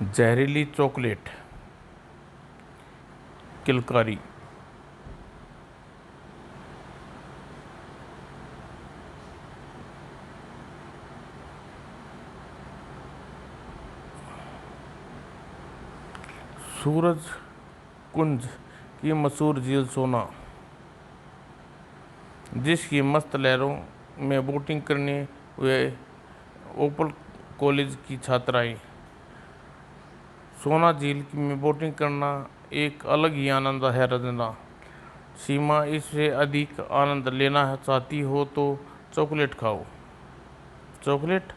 जहरीली चॉकलेट, किलकारी। सूरज कुंज की मशहूर झील सोना, जिसकी मस्त लहरों में बोटिंग करने हुए ओपल कॉलेज की छात्राएं। सोना झील में बोटिंग करना एक अलग ही आनंद है रंजना। सीमा, इससे अधिक आनंद लेना चाहती हो तो चॉकलेट खाओ। चॉकलेट?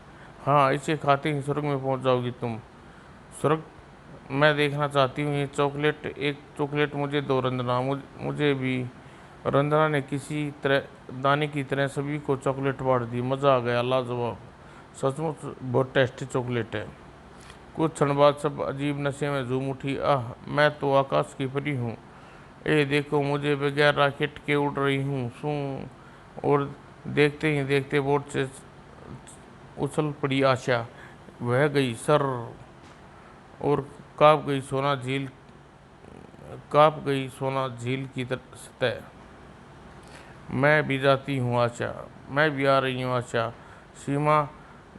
हाँ, इसे खाते ही स्वर्ग में पहुंच जाओगी तुम। स्वर्ग मैं देखना चाहती हूँ। ये चॉकलेट, एक चॉकलेट मुझे दो रंजना, मुझे भी। रंजना ने किसी तरह दाने की तरह सभी को चॉकलेट बांट दी। मज़ा आ गया, लाजवाब, सचमुच बहुत टेस्टी चॉकलेट है। कुछ क्षण बाद सब अजीब नशे में झूम उठी। आह, मैं तो आकाश की परी हूँ। ए देखो, मुझे बगैर रॉकेट के उड़ रही हूँ सू। और देखते ही देखते बोट से उछल पड़ी आशा। वह गई सर, और कांप गई सोना झील, कांप गई सोना झील की सतह। मैं भी जाती हूँ आशा, मैं भी आ रही हूँ आशा। सीमा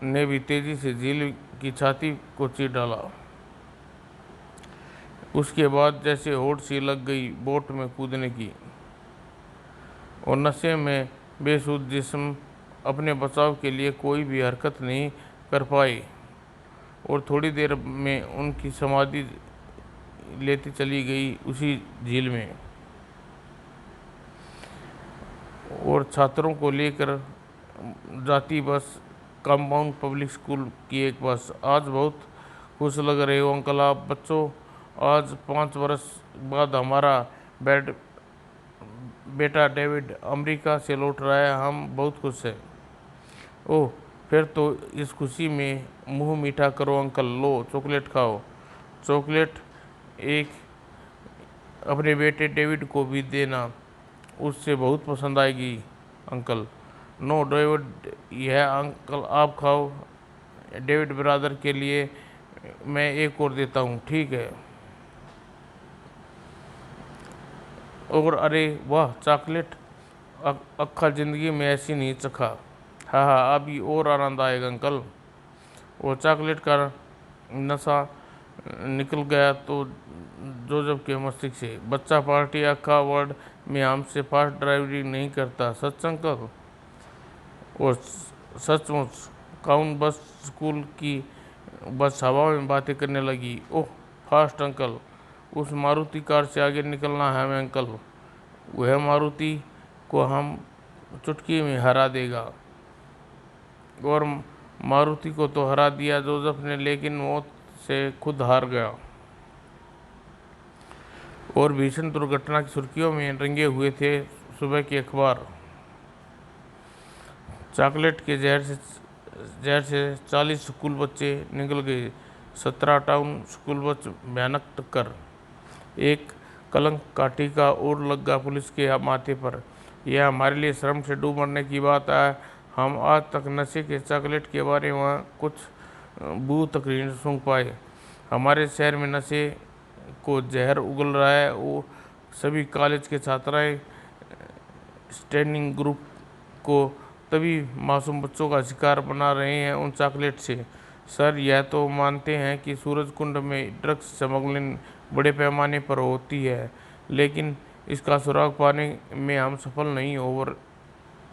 ने भी तेजी से झील की छाती को चीर डाला। उसके बाद जैसे होड़ सी लग गई बोट में कूदने की, और नशे में बेसुध जिस्म अपने बचाव के लिए कोई भी हरकत नहीं कर पाए। और थोड़ी देर में उनकी समाधि लेती चली गई उसी झील में। और छात्रों को लेकर जाती बस, कंपाउंड पब्लिक स्कूल की एक बस। आज बहुत खुश लग रहे हो अंकल आप। बच्चों, आज 5 वर्ष बाद हमारा बेटा डेविड अमेरिका से लौट रहा है। हम बहुत खुश हैं। ओह, फिर तो इस खुशी में मुंह मीठा करो अंकल। लो, चॉकलेट खाओ। चॉकलेट एक अपने बेटे डेविड को भी देना, उससे बहुत पसंद आएगी अंकल। नो डेविड, यह अंकल आप खाओ। डेविड ब्रदर के लिए मैं एक और देता हूँ, ठीक है? और अरे वाह, चॉकलेट अक्खा ज़िंदगी में ऐसी नहीं चखा। हाँ हाँ, अभी और आनंद आएगा अंकल। और चॉकलेट का नशा निकल गया तो जोजब के मस्तिष्क से। बच्चा पार्टी अक्खा वर्ल्ड में हमसे फास्ट ड्राइविंग नहीं करता, सच अंकल? और सचमुच। काउन बस स्कूल की बस हवा में बातें करने लगी। ओह फास्ट अंकल, उस मारुति कार से आगे निकलना है हमें अंकल। वह मारुति को हम चुटकी में हरा देगा। और मारुति को तो हरा दिया जोसेफ ने, लेकिन मौत से खुद हार गया। और भीषण दुर्घटना की सुर्खियों में रंगे हुए थे सुबह के अखबार। चॉकलेट के जहर से 40 स्कूल बच्चे निकल गए। 17 टाउन स्कूल बस भयानक टक्कर। एक कलंक का टीका और लगा पुलिस के माथे पर। यह हमारे लिए शर्म से डूब मरने की बात है। हम आज तक नशे के चॉकलेट के बारे में कुछ बू तक नहीं सूंघ पाए। हमारे शहर में नशे को जहर उगल रहा है। वो सभी कॉलेज के छात्राएं स्टैंडिंग ग्रुप को तभी मासूम बच्चों का शिकार बना रहे हैं उन चॉकलेट से। सर, यह तो मानते हैं कि सूरज कुंड में ड्रग्स स्मगलिंग बड़े पैमाने पर होती है, लेकिन इसका सुराग पाने में हम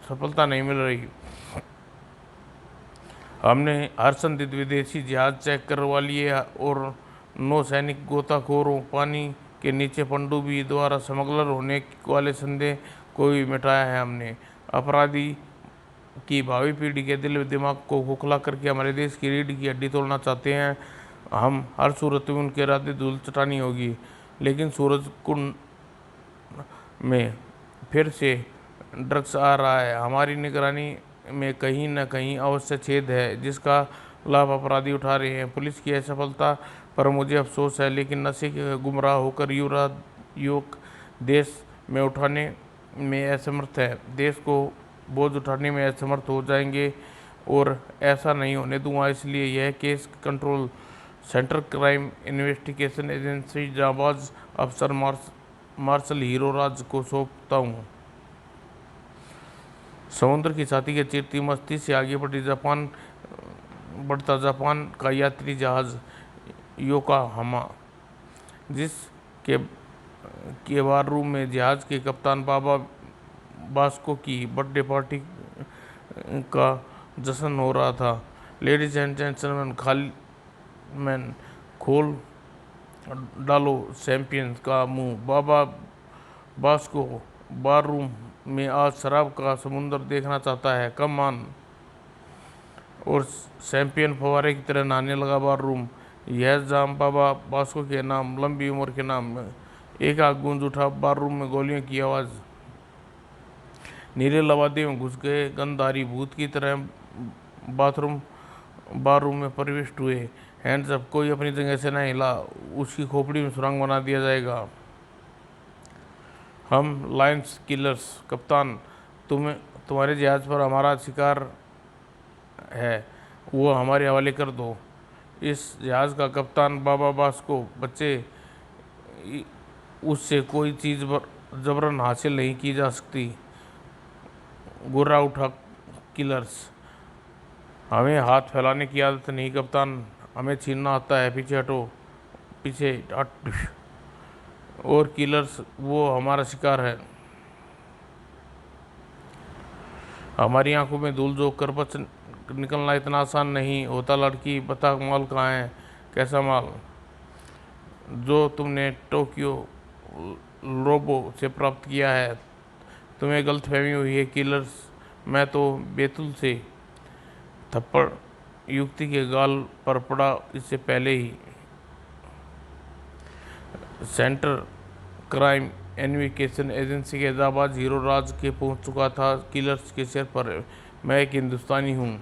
सफलता नहीं मिल रही। हमने हर संदिग्ध विदेशी जहाज चेक करवा लिए और 9 सैनिक गोताखोरों, पानी के नीचे पनडुब्बी द्वारा स्मगलर होने वाले संदेह को भी मिटाया है। हमने अपराधी की भावी पीढ़ी के दिल दिमाग को खोखला करके हमारे देश की रीढ़ की हड्डी तोड़ना चाहते हैं। हम हर सूरत में उनके इरादे धूल चटानी होगी। लेकिन सूरज कुंड में फिर से ड्रग्स आ रहा है। हमारी निगरानी में कहीं न कहीं अवश्य छेद है, जिसका लाभ अपराधी उठा रहे हैं। पुलिस की असफलता पर मुझे अफसोस है, लेकिन नशे के गुमराह होकर युवक देश में उठाने में असमर्थ है। देश को बोझ उठाने में असमर्थ हो जाएंगे, और ऐसा नहीं होने दूंगा। इसलिए यह case control central crime investigation agency जाबाज अफसर मार्शल हीरो राज को सौंपता हूँ। समुद्र की छाती के चीरती मस्ती से आगे बढ़ता जापान का यात्री जहाज योकोहामा, जिस के बार रूम में जहाज के कप्तान बाबा बास्को की बर्थडे पार्टी का जश्न हो रहा था। लेडीज एंड जेंटलमैन, खोल डालो चैंपियन का मुंह। बाबा बास्को बार रूम में आज शराब का समुंदर देखना चाहता है, कम ऑन। और चैंपियन फवारे की तरह नहाने लगा बार रूम। यह जाम बाबा बास्को के नाम, लंबी उम्र के नाम। एक आग गूंज उठा बार रूम में, गोलियों की आवाज़। नीले लवादे में घुस गए गंधारी भूत की तरह बार रूम में प्रविष्ट हुए। हैंड्स अप, कोई अपनी जगह से न हिला, उसकी खोपड़ी में सुरंग बना दिया जाएगा। हम लायंस किलर्स, कप्तान तुम्हारे जहाज पर हमारा शिकार है, वो हमारे हवाले कर दो। इस जहाज का कप्तान बाबा बास्को, बच्चे, उससे कोई चीज़ जबरन हासिल नहीं की जा सकती। गुर्रा उठा किलर्स, हमें हाथ फैलाने की आदत नहीं कप्तान, हमें छीनना आता है, पीछे हटो, पीछे हट। और किलर्स, वो हमारा शिकार है, हमारी आंखों में धूल झोंक कर बच निकलना इतना आसान नहीं होता। लड़की, बता माल कहाँ है? कैसा माल? जो तुमने टोक्यो लोबो से प्राप्त किया है। तुम्हें गलतफहमी हुई है किलर्स, मैं तो बैतुल से। थप्पड़ युक्ति के गाल पर पड़ा इससे पहले ही। सेंट्रल क्राइम इन्वेस्टिगेशन एजेंसी के जाबाज हीरो राज के पहुंच चुका था किलर्स के सिर पर। मैं एक हिंदुस्तानी हूं,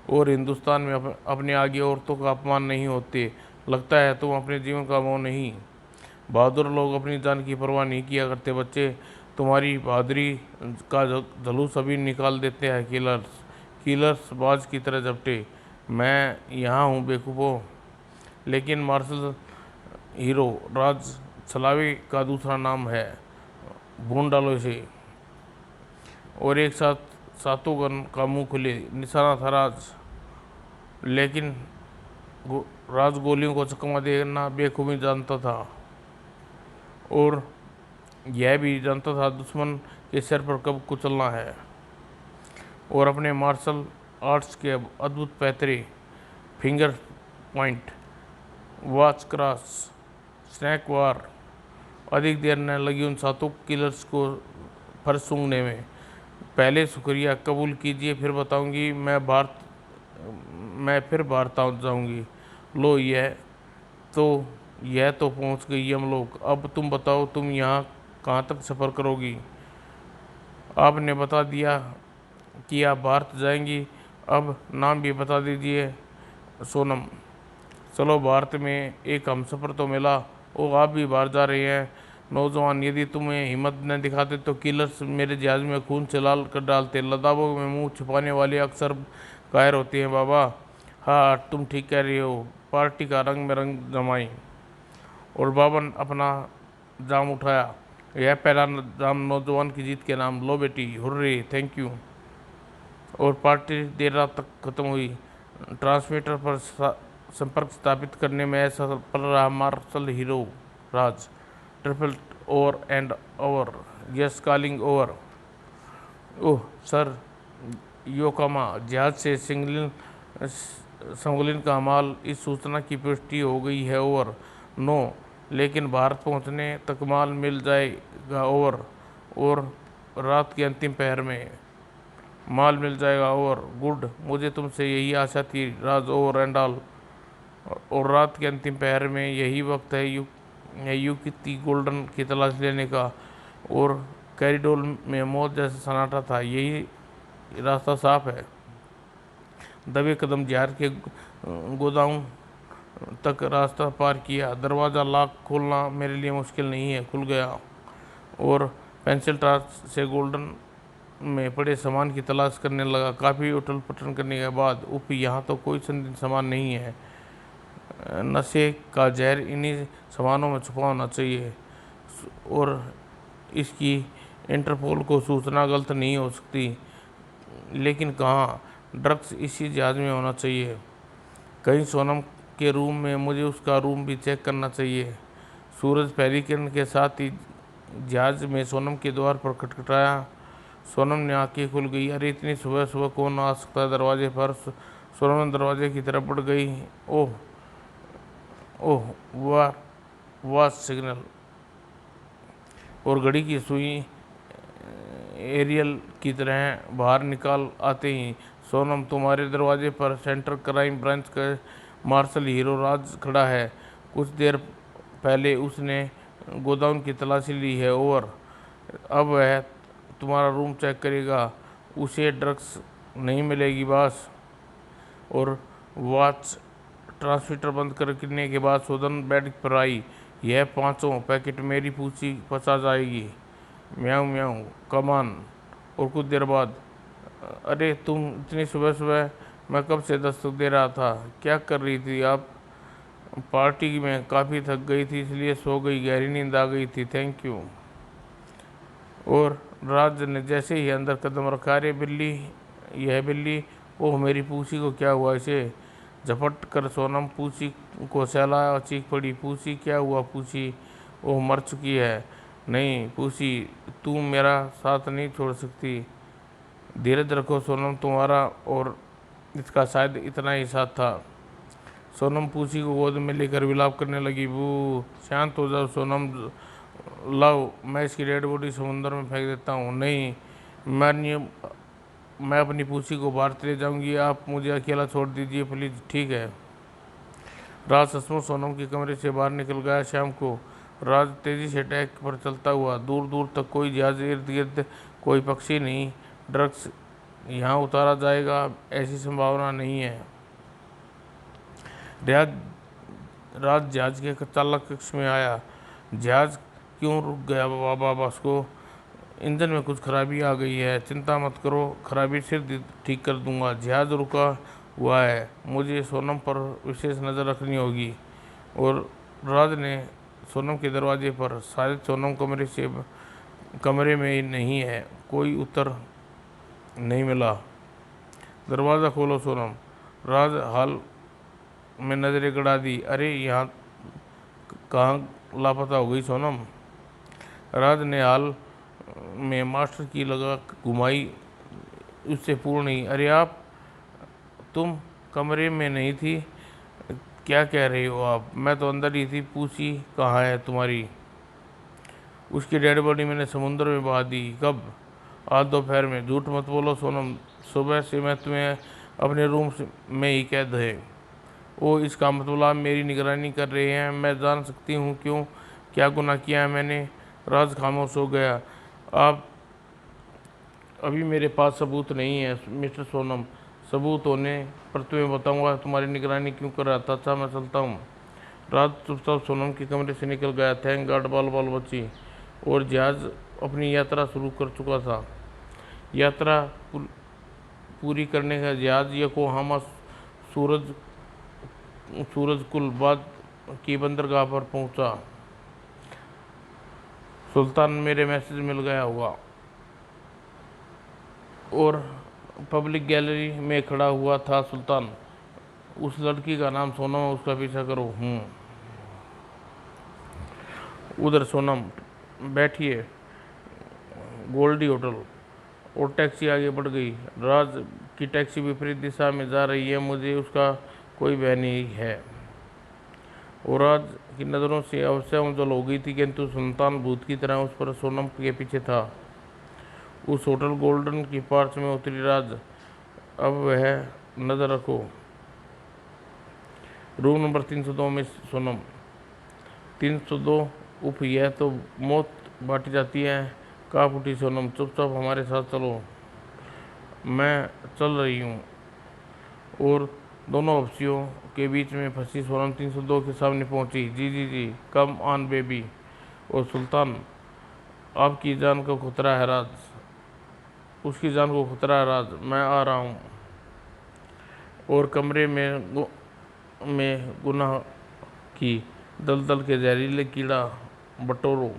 और हिंदुस्तान में अपने आगे औरतों का अपमान नहीं होते। लगता है तुम अपने जीवन का मोह नहीं। बहादुर लोग अपनी जान की परवाह नहीं किया करते बच्चे, तुम्हारी बहादुरी का झलूस अभी निकाल देते हैं किलर्स। किलर्स बाज की तरह झपटे। मैं यहाँ हूँ बेवकूफ़ों। लेकिन मार्शल हीरो राज छलावे का दूसरा नाम है, भून डालो इसे। और एक साथ सातों गन का मुंह खुले, निशाना था राज। लेकिन राज गोलियों को चकमा देना बेखूबी जानता था, और यह भी जानता था दुश्मन के सिर पर कब कुचलना है। और अपने मार्शल आर्ट्स के अद्भुत पैतरे, finger point, watch cross, snake वार, अधिक देर न लगी उन सातों किलर्स को फर्श सूंघने में। पहले शुक्रिया कबूल कीजिए, फिर बताऊंगी। मैं फिर भारत जाऊंगी। लो, यह तो पहुंच गई हम लोग। अब तुम बताओ, तुम यहाँ कहाँ तक सफ़र करोगी? आपने बता दिया कि आप भारत जाएंगी, अब नाम भी बता दीजिए। सोनम। चलो, भारत में एक हमसफ़र तो मिला। ओ, आप भी बाहर जा रहे हैं? नौजवान, यदि तुम्हें हिम्मत न दिखाते तो किलर्स मेरे जहाज में खून से लाल कर डालते। लद्दाखों में मुंह छिपाने वाले अक्सर कायर होते हैं बाबा। हाँ, तुम ठीक कह रही हो। पार्टी का रंग में रंग जमाई, और बाबन अपना जाम उठाया। यह पहला जाम नौजवान की जीत के नाम। लो बेटी, हुर्रे, थैंक यू। और पार्टी देर रात तक खत्म हुई। ट्रांसमीटर पर संपर्क स्थापित करने में असफल रहा marshal hero Raj. Triple over and over, yes, calling over. Oh sir, Yokohama जहाज से स्मगलिंग का माल, इस सूचना की पुष्टि हो गई है, ओवर। नो, लेकिन भारत पहुंचने तक माल मिल जाएगा, ओवर। और रात के अंतिम पहर में माल मिल जाएगा, ओवर। गुड, मुझे तुमसे यही आशा थी राज, ओवर एंड ऑल। और रात के अंतिम पहर में यही वक्त है युक्ति गोल्डन की तलाश लेने का। और कॉरिडोर में मौत जैसा सन्नाटा था। यही रास्ता साफ है। दबे कदम जहाज के गोदाम तक रास्ता पार किया। दरवाज़ा लॉक खोलना मेरे लिए मुश्किल नहीं है, खुल गया। और पेंसिल टॉर्च से गोल्डन में पड़े सामान की तलाश करने लगा। काफ़ी उठल पटल करने के बाद, यहाँ तो कोई संदिग्ध सामान नहीं है। नशे का जहर इन्हीं सामानों में छुपा होना चाहिए और इसकी इंटरपोल को सूचना गलत नहीं हो सकती। लेकिन कहाँ, ड्रग्स इसी जहाज में होना चाहिए। कहीं सोनम के रूम में, मुझे उसका रूम भी चेक करना चाहिए। सूरज पेलिकन के साथ ही जहाज में सोनम के द्वार पर खटखटाया। सोनम ने आंखें खुल गई। अरे इतनी सुबह सुबह कौन आ सकता है दरवाजे पर। सोनम दरवाजे की तरफ बढ़ गई। ओह ओह, वाह वाह सिग्नल। और घड़ी की सुई एरियल की तरह बाहर निकाल आते ही, सोनम तुम्हारे दरवाजे पर सेंट्रल क्राइम ब्रांच का मार्शल हीरो राज खड़ा है। कुछ देर पहले उसने गोदाम की तलाशी ली है। ओवर। अब वह तुम्हारा रूम चेक करेगा। उसे ड्रग्स नहीं मिलेगी बॉस। और वॉच ट्रांसमीटर बंद करने के बाद सोदन बेड पर आई। यह 5 पैकेट मेरी पूछी फंसा जाएगी। म्याऊं म्याऊं कमान। और कुछ देर बाद, अरे तुम इतनी सुबह सुबह, मैं कब से दस्तक दे रहा था। क्या कर रही थी आप। पार्टी में काफ़ी थक गई थी इसलिए सो गई, गहरी नींद आ गई थी, थैंक यू। और राज ने जैसे ही अंदर कदम रखा, अरे बिल्ली, यह बिल्ली, ओह मेरी पूछी को क्या हुआ। इसे झपट कर सोनम पूछी को सहलाया और चीख पड़ी, पूछी क्या हुआ पूछी, ओह मर चुकी है। नहीं पूछी, तू मेरा साथ नहीं छोड़ सकती। धीरज रखो सोनम, तुम्हारा और इसका शायद इतना ही साथ था। सोनम पूछी को गोद में लेकर विलाप करने लगी। बू, शांत हो जाओ सोनम, लाओ मैं इसकी डेड बॉडी समुद्र में फेंक देता हूँ। नहीं, मैं अपनी पूछी को भारत ले जाऊंगी, आप मुझे अकेला छोड़ दीजिए प्लीज़। ठीक है। राज सचमुच सोनम के कमरे से बाहर निकल गया। शाम को राज तेजी से टैक पर चलता हुआ। दूर दूर तक कोई जहाज, इर्द गिर्द कोई पक्षी नहीं। ड्रग्स यहाँ उतारा जाएगा ऐसी संभावना नहीं है। राज जहाज के चालक कक्ष में आया। जहाज क्यों रुक गया बाबा बॉस्को। इंजन में कुछ खराबी आ गई है। चिंता मत करो, खराबी सिर्फ ठीक कर दूंगा। जहाज रुका हुआ है, मुझे सोनम पर विशेष नज़र रखनी होगी। और राज ने सोनम के दरवाजे पर, शायद सोनम कमरे में नहीं है, कोई उत्तर नहीं मिला। दरवाज़ा खोलो सोनम। राज हाल में नज़रें गड़ा दी। अरे यहाँ कहाँ लापता हो गई सोनम। राज ने हाल में मास्टर की लगा घुमाई, उससे पूर्ण नहीं। अरे आप, तुम कमरे में नहीं थी, क्या कह रही हो आप। मैं तो अंदर ही थी। पूछी कहाँ है तुम्हारी। उसकी डेड बॉडी मैंने समुद्र में बहा दी। कब। आज दोपहर में। झूठ मत बोलो सोनम, सुबह से मैं तुम्हें अपने रूम में ही कैद है। ओ, इसका मतलब आप मेरी निगरानी कर रहे हैं। मैं जान सकती हूँ क्यों, क्या गुनाह किया है मैंने। राज खामोश हो गया। आप, अभी मेरे पास सबूत नहीं है मिस्टर सोनम। सबूत होने पर तुम्हें बताऊंगा तुम्हारी निगरानी क्यों कर रहा था। अच्छा मैं चलता हूँ। राज चुपचाप सोनम के कमरे से निकल गया। थैंक गॉड बाल बाल बची। और जहाज अपनी यात्रा शुरू कर चुका था। यात्रा पूरी करने का जहाज योकोहामा सूरज कुल बाद की बंदरगाह पर पहुंचा। सुल्तान, मेरे मैसेज मिल गया होगा। और पब्लिक गैलरी में खड़ा हुआ था सुल्तान। उस लड़की का नाम सोनम, उसका पीछा करो। उधर सोनम, बैठिए, गोल्डी होटल। और टैक्सी आगे बढ़ गई। राज की टैक्सी विपरीत दिशा में जा रही है, मुझे उसका कोई भय नहीं है। और राज की नज़रों से अवश्य उज्जवल हो गई थी, किंतु सुल्तान भूत की तरह उस पर सोनम के पीछे था। उस होटल गोल्डन की पार्च में उतरी राज। अब वह, नज़र रखो, रूम नंबर 302 में सोनम। 302, उफ, यह तो मौत बांटी जाती है। काँप उठी सोनम। चुपचाप हमारे साथ चलो, मैं चल रही हूँ। और दोनों हफ्सियों के बीच में फंसी सोनम 302 के सामने पहुंची। जी जी जी, कम ऑन बेबी। और सुल्तान, आपकी जान को खतरा है राज, उसकी जान को खतरा है राज, मैं आ रहा हूँ। और कमरे में में गुनाह की दलदल के जहरीले कीड़ा बटोरो।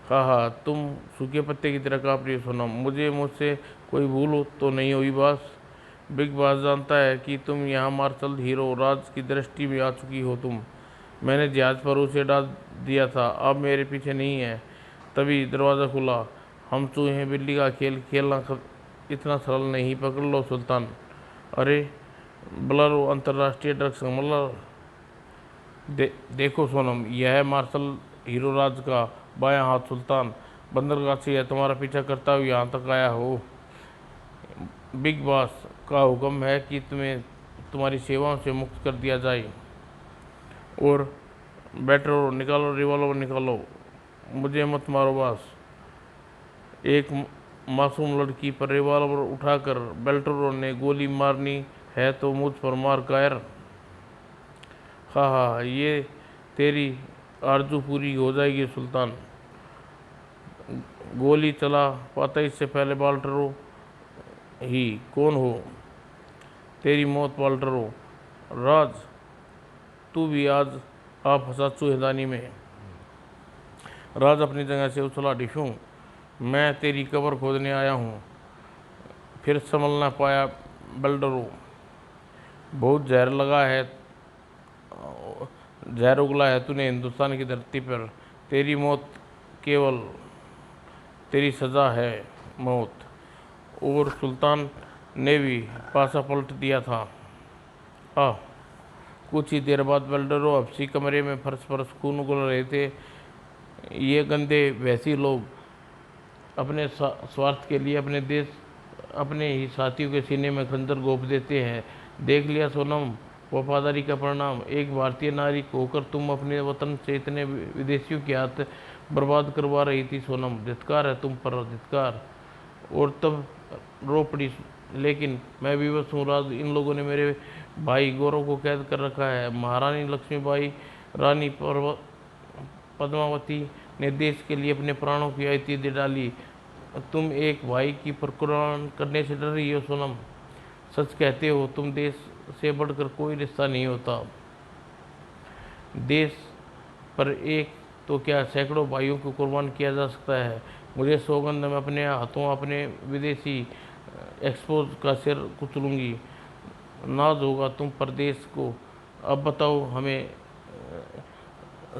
हाँ हाँ, तुम सूखे पत्ते की तरह काँप रही हो सोनम। मुझसे कोई भूल हो तो नहीं हुई बॉस? बिग बॉस जानता है कि तुम यहाँ मार्शल हीरो राज की दृष्टि में आ चुकी हो तुम। मैंने जहाज पर उसे डाल दिया था, अब मेरे पीछे नहीं है। तभी दरवाज़ा खुला। हम चूहे बिल्ली का खेल खेलना इतना सरल नहीं, पकड़ लो सुल्तान। अरे ब्लर अंतर्राष्ट्रीय ड्रग्स स्मगलर। देखो सोनम, यह है मार्शल हीरो राज का बायां हाथ सुल्तान। बंदरगाह से तुम्हारा पीछा करता हुआ यहाँ तक आया हो। बिग बॉस का हुक्म है कि तुम्हें तुम्हारी सेवाओं से मुक्त कर दिया जाए। और बैटरो निकालो, रिवॉल्वर निकालो, मुझे मत मारो बॉस। एक मासूम लड़की पर रिवॉल्वर उठाकर बेल्टरो ने गोली मारनी है तो मुझ पर मार कायर। हाँ हाँ, ये तेरी आरजू पूरी हो जाएगी सुल्तान। गोली चला पाता इससे पहले बाल्टरो ही कौन हो? तेरी मौत बाल्टरो। राज, तू भी आज आ फंसा चूहेदानी में। राज अपनी जगह से उछला। डिशूं, मैं तेरी कब्र खोदने आया हूँ। फिर संभल ना पाया बेल्टरो। बहुत जहर लगा है, जहर उगला है तूने हिंदुस्तान की धरती पर। तेरी मौत केवल तेरी सज़ा है मौत। और सुल्तान ने भी पासा पलट दिया था। आ कुछ ही देर बाद बेल्टरो हफ्सी कमरे में फर्श पर खून उगल रहे थे। ये गंदे वैसी लोग अपने स्वार्थ के लिए अपने देश, अपने ही साथियों के सीने में खंजर घोंप देते हैं। देख लिया सोनम, वफादारी का परिणाम। एक भारतीय नारी होकर तुम अपने वतन से इतने विदेशियों के हाथ बर्बाद करवा रही थी सोनम। धिक्कार है तुम पर, धिक्कार। और तब रो पड़ी। लेकिन मैं विवश हूँ राज, इन लोगों ने मेरे भाई गौरव को कैद कर रखा है। महारानी लक्ष्मीबाई, रानी पद्मावती ने देश के लिए अपने प्राणों की आहुति दे डाली। तुम एक भाई की प्रकुर्बान करने से डर रही हो सोनम। सच कहते हो तुम, देश से बढ़कर कोई रिश्ता नहीं होता। देश पर एक तो क्या सैकड़ों भाइयों को कुर्बान किया जा सकता है। मुझे सौगंध, मैं अपने हाथों अपने विदेशी एक्सपोज का सिर कुचलूंगी। नाज होगा तुम पर देश को। अब बताओ हमें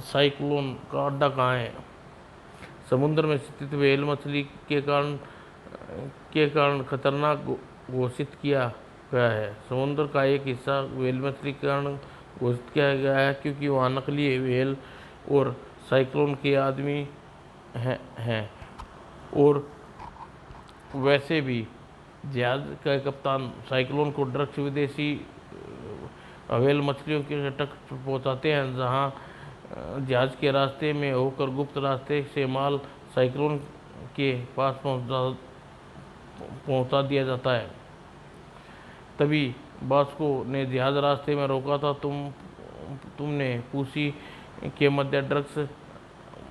साइक्लोन का अड्डा कहाँ है? समुद्र में स्थित व्हेल मछली के कारण खतरनाक घोषित किया गया है। समुद्र का एक हिस्सा व्हेल मछली के कारण घोषित किया गया है क्योंकि वहाँ नकली व्हेल और साइक्लोन के आदमी हैं। और वैसे भी जहाज का कप्तान साइक्लोन को ड्रग्स विदेशी व्हेल मछलियों के तक पहुँचाते हैं, जहाँ जहाज के रास्ते में होकर गुप्त रास्ते से माल साइक्लोन के पास पहुंचा दिया जाता है। तभी बास्को ने जहाज रास्ते में रोका था। तुमने पूसी के मध्य ड्रग्स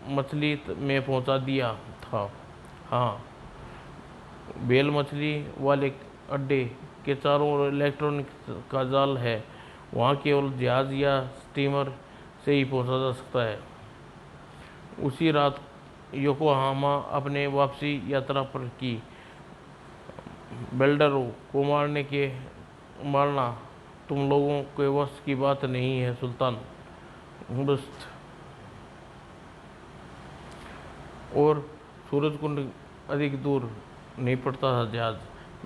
मछली में पहुंचा दिया था। हाँ, बेल मछली वाले अड्डे के चारों ओर इलेक्ट्रॉनिक का जाल है। वहाँ केवल जहाज या स्टीमर से ही पहुंचा जा सकता है। उसी रात योकोहामा अपने वापसी यात्रा पर की। बेल्टरो को मारना तुम लोगों के वश की बात नहीं है सुल्तान। दुस्त। और सूरज कुंड अधिक दूर नहीं पड़ता था जहाज।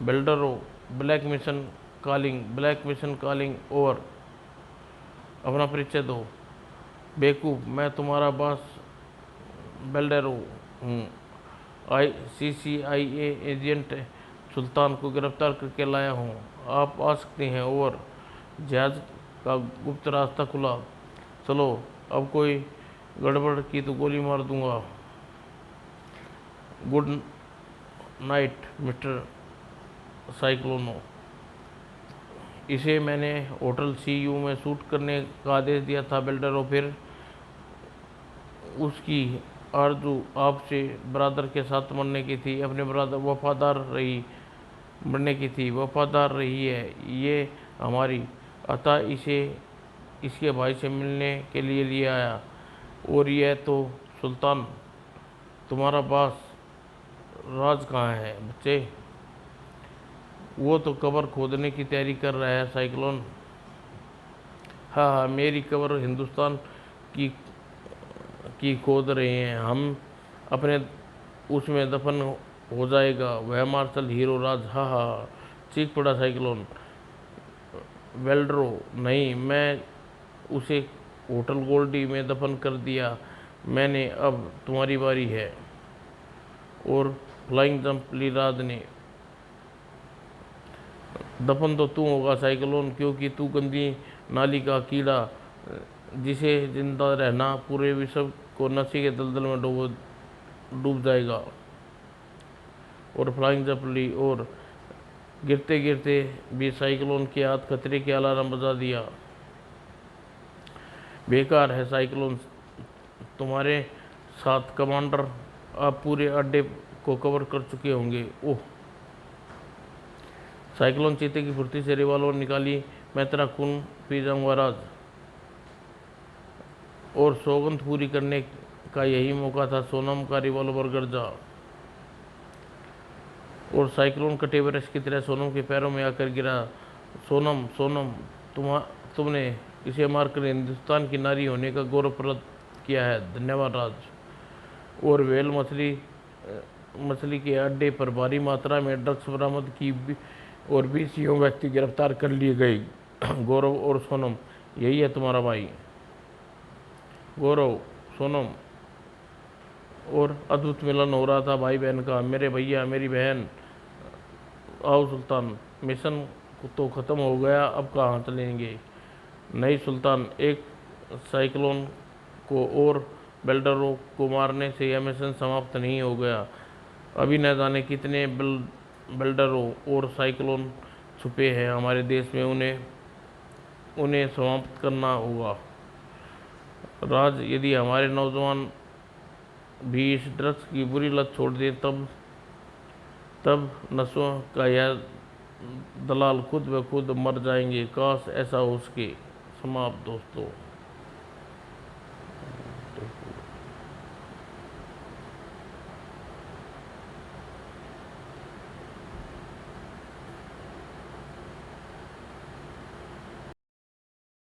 बेल्टरो, ब्लैक मिशन कॉलिंग ओवर। अपना परिचय दो बेवकूफ़। मैं तुम्हारा बॉस बेल्टरो हूँ। CIA एजेंट सुल्तान को गिरफ्तार करके लाया हूँ। आप आ सकते हैं। ओवर। जहाज का गुप्त रास्ता खुला। चलो, अब कोई गड़बड़ की तो गोली मार दूंगा। Good night mister Cyclono. इसे मैंने होटल CU में शूट करने का आदेश दिया था बेल्टरो। फिर उसकी आरजू आपसे ब्रदर के साथ मरने की थी, अपने ब्रदर मरने की थी। वफादार रही है ये हमारी। अतः इसे इसके भाई से मिलने के लिए आया। और यह तो सुल्तान तुम्हारा बॉस राज कहाँ है बच्चे? वो तो कब्र खोदने की तैयारी कर रहा है साइक्लोन। हाँ हाँ, मेरी कब्र हिंदुस्तान की खोद रहे हैं हम। अपने उसमें दफन हो जाएगा वह मार्शल हीरो राज। हाँ हाँ हाँ, चीख पड़ा साइक्लोन। वेल्ड्रो नहीं, मैं उसे होटल गोल्डी में दफन कर दिया मैंने, अब तुम्हारी बारी है। और फ्लाइंग जंप ली राज ने। दफन तो तू होगा साइक्लोन, क्योंकि तू गंदी नाली का कीड़ा जिसे जिंदा रहना पूरे विश्व को नशे के दलदल में डूब जाएगा। और फ्लाइंग जंप ली और गिरते गिरते भी साइक्लोन के हाथ खतरे के अलार्म बजा दिया। बेकार है साइक्लोन तुम्हारे साथ कमांडर, आप पूरे अड्डे को कवर कर चुके होंगे। ओह! साइक्लोन चीते की फुर्ती से रिवॉल्वर निकाली। मैं तेरा खून पी जाऊंगा राज। और सौगंध पूरी करने का यही मौका था। सोनम का रिवॉल्वर गरजा और साइक्लोन कटे ब्रश की तरह सोनम के पैरों में आकर गिरा। सोनम सोनम, तुमने इसे मारकर हिंदुस्तान की नारी होने का गौरव प्राप्त किया है। धन्यवाद राज। और व्हेल मछली के अड्डे पर भारी मात्रा में ड्रग्स बरामद की और 20 युवा व्यक्ति गिरफ्तार कर लिए गए। गौरव और सोनम, यही है तुम्हारा भाई। गौरव, सोनम और अद्भुत मिलन हो रहा था भाई बहन का। मेरे भैया, मेरी बहन, आओ सुल्तान, मिशन तो ख़त्म हो गया, अब कहाँ चलेंगे? नहीं सुल्तान, एक साइक्लोन को और बेल्डरों को मारने से यह मिशन समाप्त नहीं हो गया। अभी न जाने कितने बेल्डरों और साइक्लोन छुपे हैं हमारे देश में, उन्हें समाप्त करना होगा राज। यदि हमारे नौजवान भी इस ड्रग्स की बुरी लत छोड़ दें, तब नशों का यह दलाल खुद ब खुद मर जाएंगे। काश ऐसा हो सके। समाप्त दोस्तों।